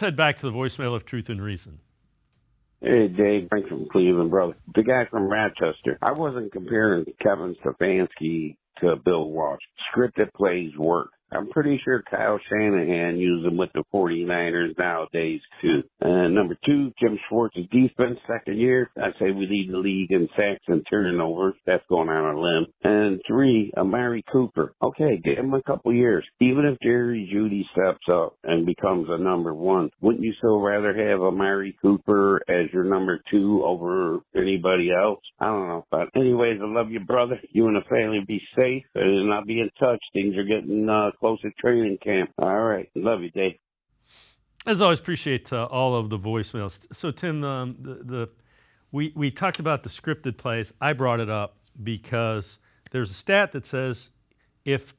Head back to the voicemail of Truth and Reason. Hey, Dave, Frank from Cleveland, brother. The guy from Rochester. I wasn't comparing Kevin Stefanski to Bill Walsh. Scripted plays work. I'm pretty sure Kyle Shanahan uses them with the 49ers nowadays, too. Number two, Jim Schwartz's defense, second year. I say we lead the league in sacks and turnovers. That's going on a limb. And three, Amari Cooper. Okay, give him a couple years. Even if Jerry Jeudy steps up and becomes a number one, wouldn't you still rather have Amari Cooper as your number two over anybody else? I don't know. But anyways, I love you, brother. You and the family be safe, and I'll be in touch. Things are getting close to training camp. All right. Love you, Dave. As always, appreciate all of the voicemails. So, Tim, we talked about the scripted plays. I brought it up because there's a stat that says if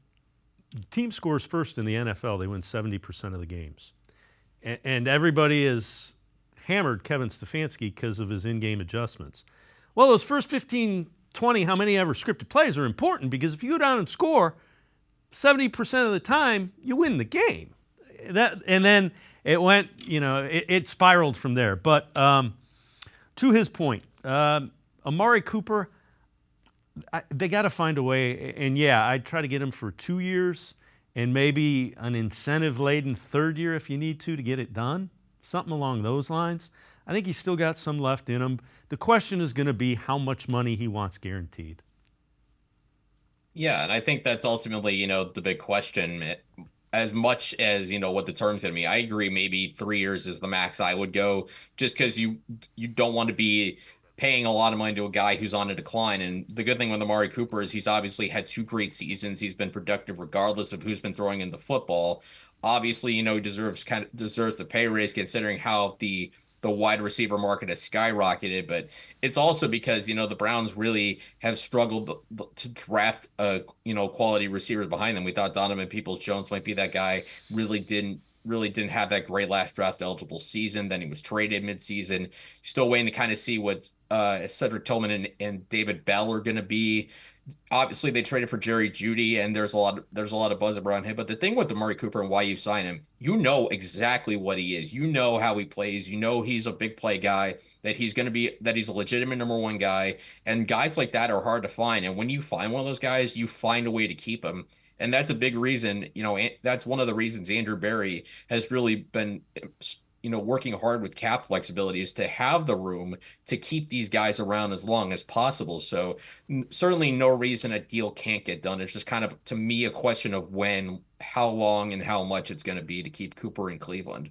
the team scores first in the NFL, they win 70% of the games. And everybody is hammered Kevin Stefanski because of his in-game adjustments. Well, those first 15, 20, how many ever scripted plays are important because if you go down and score 70% of the time, you win the game. And then it went, it spiraled from there. But to his point, Amari Cooper, they got to find a way. And yeah, I'd try to get him for 2 years and maybe an incentive-laden third year if you need to get it done. Something along those lines. I think he's still got some left in him. The question is going to be how much money he wants guaranteed. Yeah, and I think that's ultimately, the big question. As much as, what the term's going to be, I agree maybe 3 years is the max I would go just because you don't want to be paying a lot of money to a guy who's on a decline. And the good thing with Amari Cooper is he's obviously had 2 great seasons. He's been productive regardless of who's been throwing in the football. Obviously, he deserves the pay raise considering how the wide receiver market has skyrocketed, but it's also because, the Browns really have struggled to draft, quality receivers behind them. We thought Donovan Peoples-Jones might be that guy, really didn't have that great last draft eligible season. Then he was traded midseason. Still waiting to kind of see what Cedric Tillman and David Bell are going to be. Obviously, they traded for Jerry Jeudy, and there's a lot of buzz around him. But the thing with Amari Cooper and why you sign him, you know exactly what he is. You know how he plays. You know he's a big play guy. That he's a legitimate number one guy. And guys like that are hard to find. And when you find one of those guys, you find a way to keep him. And that's a big reason. That's one of the reasons Andrew Berry has really been working hard with cap flexibility is to have the room to keep these guys around as long as possible. So certainly no reason a deal can't get done. It's just kind of, to me, a question of when, how long, and how much it's going to be to keep Cooper in Cleveland.